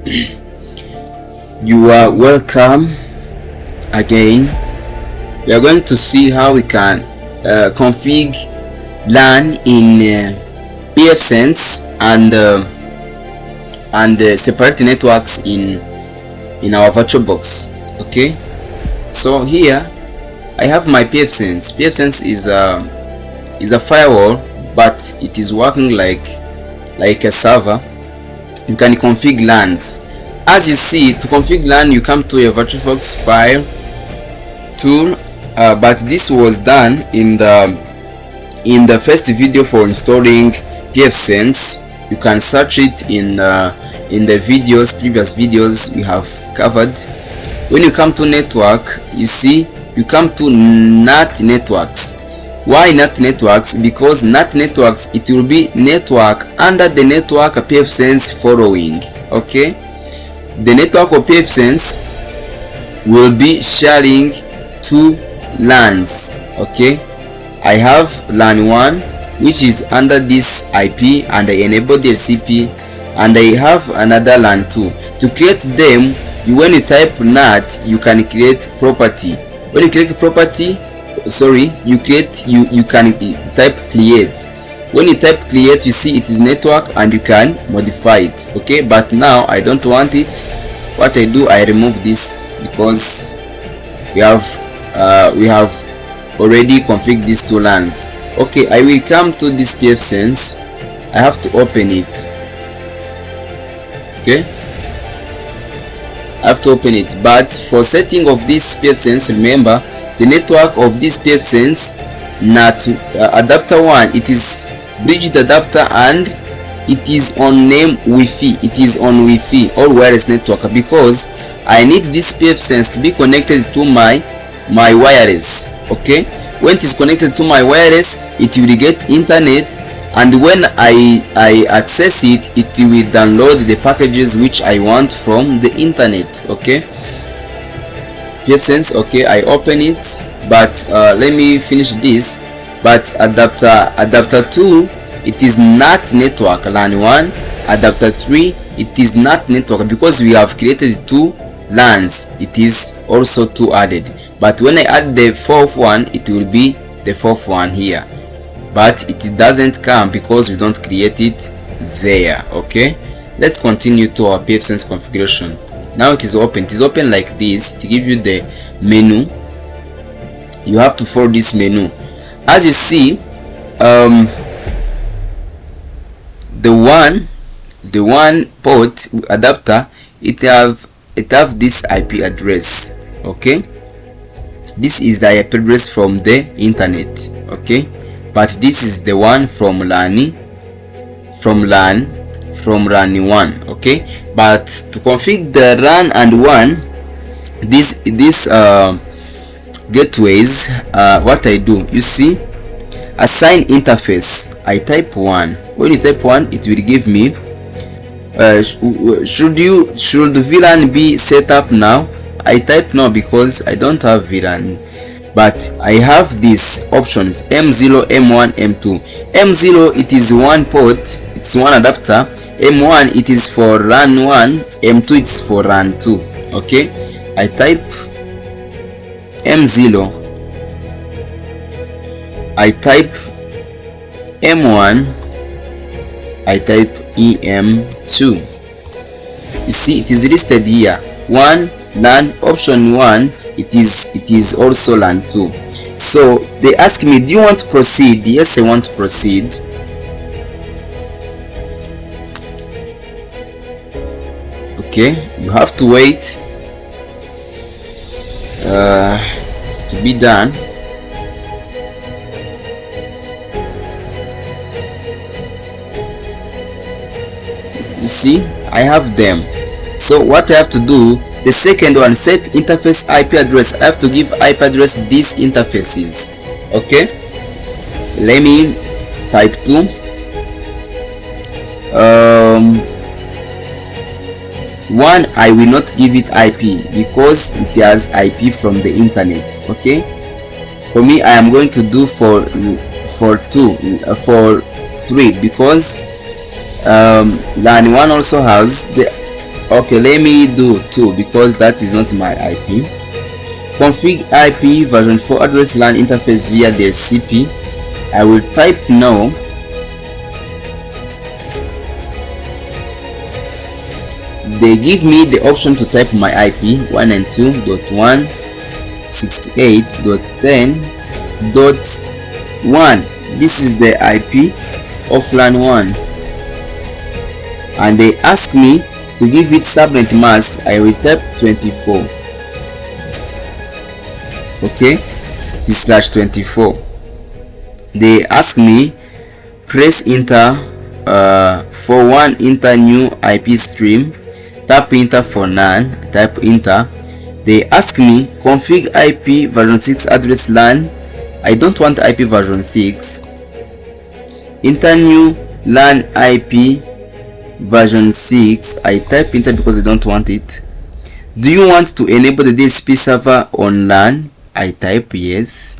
You are welcome again. We are going to see how we can configure LAN in pfSense and separate networks in our VirtualBox. Okay, so here I have my pfSense. pfSense is a firewall, but it is working like a server. You can configure LANs. As you see, to configure LAN, you come to your VirtualBox file tool, but this was done in the first video for installing pfSense. You can search it in the previous videos we have covered. When you come to network, you see you come to NAT networks. Why NAT networks? Because NAT networks, it will be network under the network pfSense following. Okay, the network of pfSense will be sharing two LANs. Okay, I have LAN 1, which is under this IP, and I enable DHCP, and I have another LAN 2. To create them, when you type NAT, you can create property. When you create property, you can type create. When you type create, you see it is network and you can modify it. Okay, but now I don't want it. What I do, I remove this because we have already configured these two LANs. Okay, I will come to this pfSense. I have to open it. Okay, I have to open it, but for setting of this pfSense, remember the network of this pfSense NAT adapter 1, it is bridged adapter and it is on name Wi-Fi. It is on Wi-Fi or wireless network, because I need this pfSense to be connected to my wireless. Okay, when it is connected to my wireless, it will get internet, and when I access it, it will download the packages which I want from the internet. Okay, pfSense. Okay, I open it, but let me finish this. But adapter 2, it is not network. LAN 1, adapter 3, it is not network, because we have created two LANs. It is also 2 added, but when I add the fourth one, it will be the fourth one here, but it doesn't come because we don't create it there. Okay, let's continue to our pfSense configuration. Now it is open. It is open like this. To give you the menu, you have to follow this menu. As you see, the one port adapter, it have this IP address. Okay, this is the IP address from the internet. Okay, but this is the one from LAN 1. Okay, but to configure the LAN and 1, this gateways, what I do, you see, assign interface, I type 1. When you type 1, it will give me should VLAN be set up now? I type no because I don't have VLAN, but I have these options: M0, M1, M2. M0, it is one port, it's one adapter. M1, it is for LAN 1. M2, it's for LAN 2. Okay, I type M0, I type M1, I type EM2. You see, it is listed here. 1 LAN, option 1, it is also LAN 2. So they ask me, do you want to proceed? Yes, I want to proceed. Okay, you have to wait to be done. You see, I have them. So what I have to do, the second one, set interface IP address. I have to give IP address these interfaces. Okay, let me type 2. One, I will not give it IP because it has IP from the internet. Okay, for me, I am going to do for 3 because LAN 1 also has Okay, let me do 2 because that is not my IP. Config IP version 4 address LAN interface via DHCP. I will type no. They give me the option to type my IP 192.168.10.1. This is the IP of LAN 1, and they ask me to give it subnet mask. I will type 24. Okay, this is /24. They ask me press enter for one enter new IP stream. Tap enter for none. Type enter. They ask me config IP version 6 address LAN. I don't want IP version 6. Enter new LAN IP version 6. I type enter because I don't want it. Do you want to enable the DHCP server on LAN? I type yes.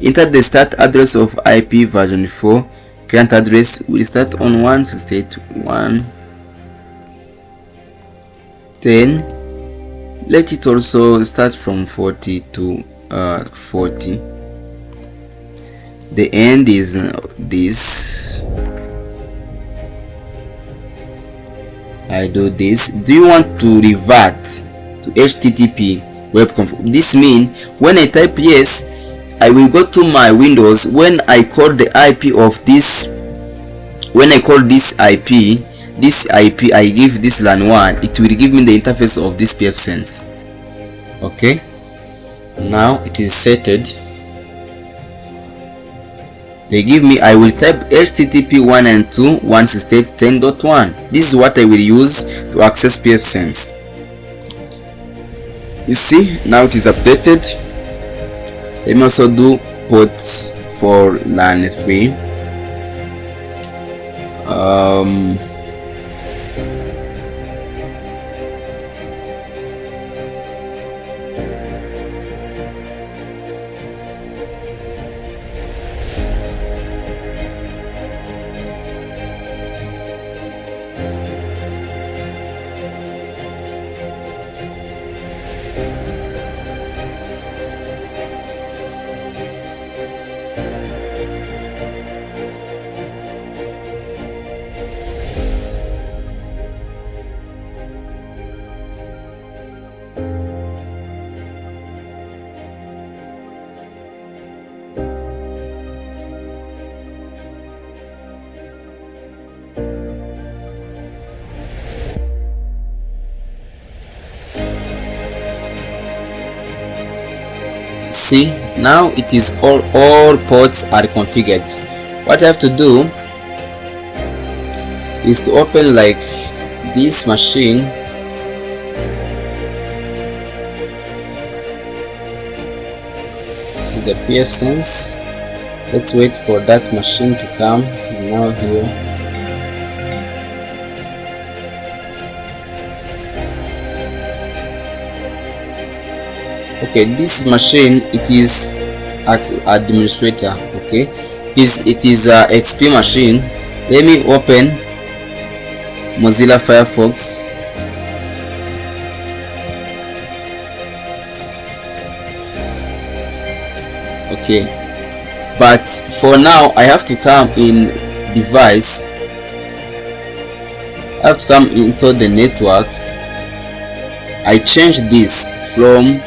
Enter the start address of IP version 4. Current address will start on 168.1.10. Let it also start from 40 to 40. The end is this. I do this. Do you want to revert to HTTP web conf? This means when I type yes, I will go to my Windows. When I call the IP of this, when I call this IP, I give this LAN 1, it will give me the interface of this pfSense. Okay, now it is setted. They give me, I will type HTTP 192.168.10.1. This is what I will use to access pfSense. You see, now it is updated. Let me also do ports for LAN 3. See, now it is all ports are configured. What I have to do is to open like this machine. See the pfSense. Let's wait for that machine to come. It is now here. Okay, this machine, it is administrator. Okay, it is a XP machine. Let me open Mozilla Firefox. Okay, but for now I have to come in device. I have to come into the network. I change this from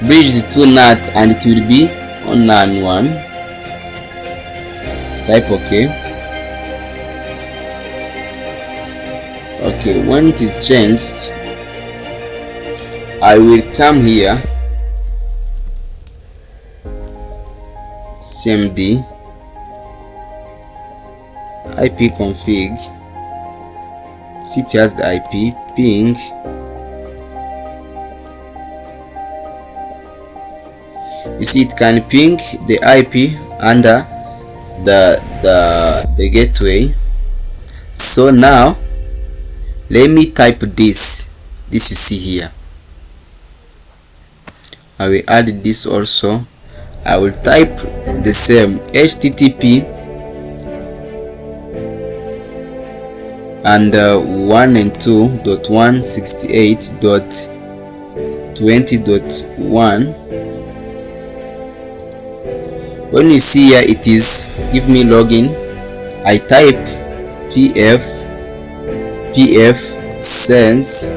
bridge to NAT and it will be on LAN 1. Type OK. Okay, when it is changed, I will come here, CMD IP config, see it has the IP ping. You see it can ping the IP under the gateway. So now let me type this you see here. I will add this also. I will type the same HTTP and 192.168.20.1. when you see here it is give me login, I type pfSense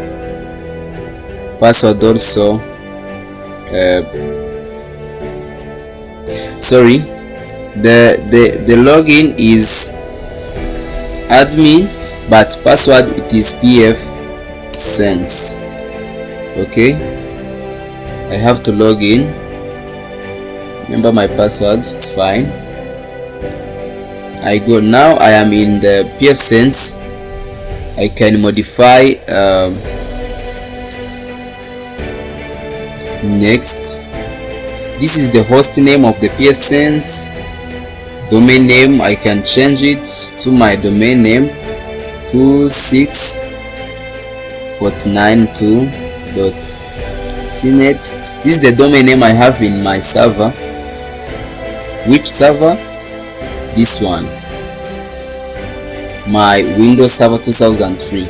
password also. Sorry, the login is admin, but password it is pfSense. Okay, I have to log in. Remember my password, it's fine. I go now. I am in the pfSense. I can modify next. This is the host name of the pfSense. Domain name, I can change it to my domain name 26.49.2.cnet. This is the domain name I have in my server. Which server? This one, my Windows Server 2003.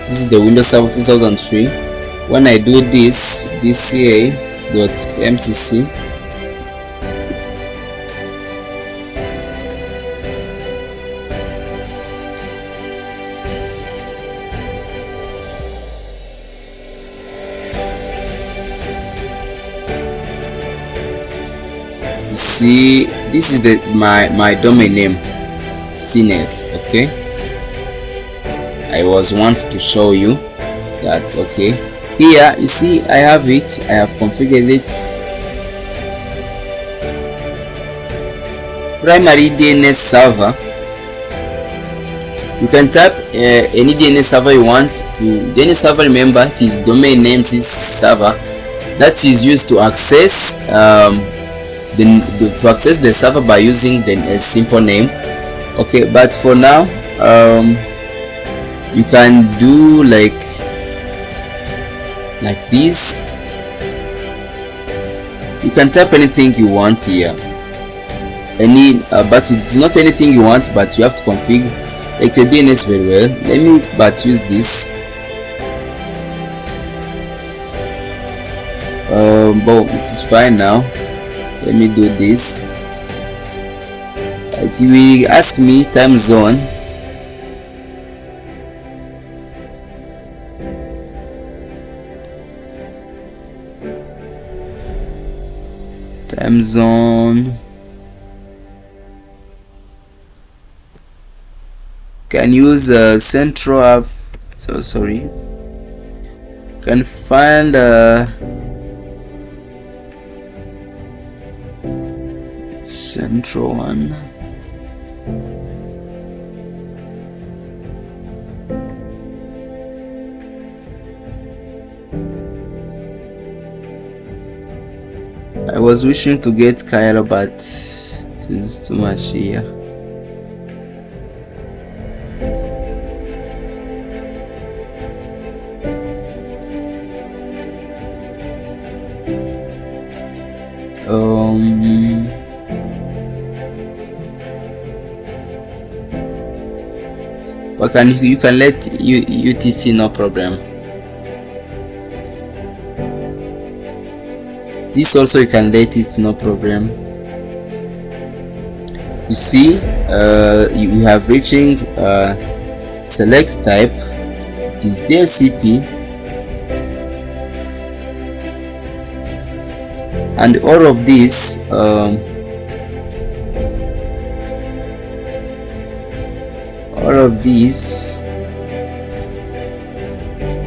This is the Windows Server 2003. When I do this dca.mcc, you see this is my domain name cnet. Okay, I was wanting to show you that. Okay, here you see I have it. I have configured it. Primary DNS server. You can type any DNS server you want to. DNS server, remember, it is domain name is server that is used to access the server by using the simple name. Okay, but for now you can do like this. You can type anything you want here, but it's not anything you want, but you have to configure like your DNS very well. Let me use this. But it's fine now. Let me do this. It will ask me time zone. Time zone. Can use central. So sorry. Can find central one. I was wishing to get Cairo, but it is too much here. But you can let UTC, no problem. This also you can let it, no problem. You see, you have reaching select type. It is DHCP, and all of this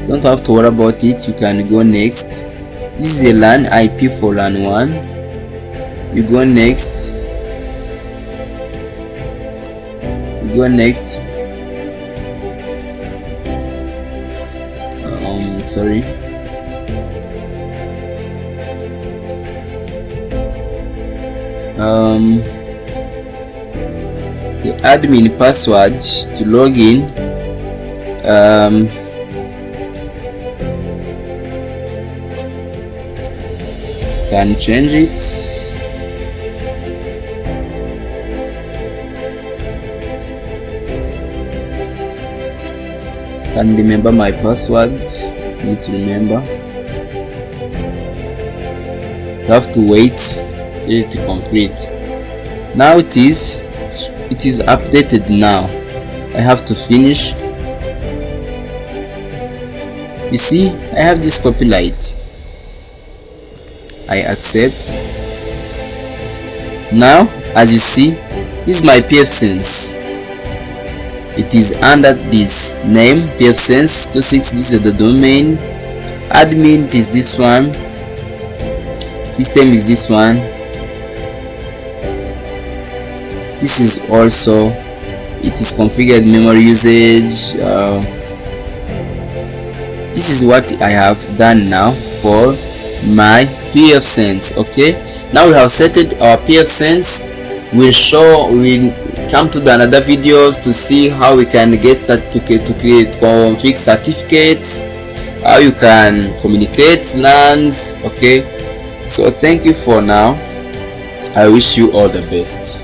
don't have to worry about it. You can go next. This is a LAN IP for LAN 1. You go next. Sorry. The admin password to log in. Can change it. Can't remember my password. Need to remember. You have to wait till it complete. Now it is updated now. I have to finish. You see, I have this copyright. I accept. Now, as you see, this is my pfSense. It is under this name, pfSense 26. This is the domain. Admin is this one. System is this one. This is also, it is configured memory usage. This is what I have done now for my pfSense. Okay, now we have setted our pfSense. We'll come to the another videos to see how we can get certificate, to create config certificates, how you can communicate LANs. Okay, so thank you for now. I wish you all the best.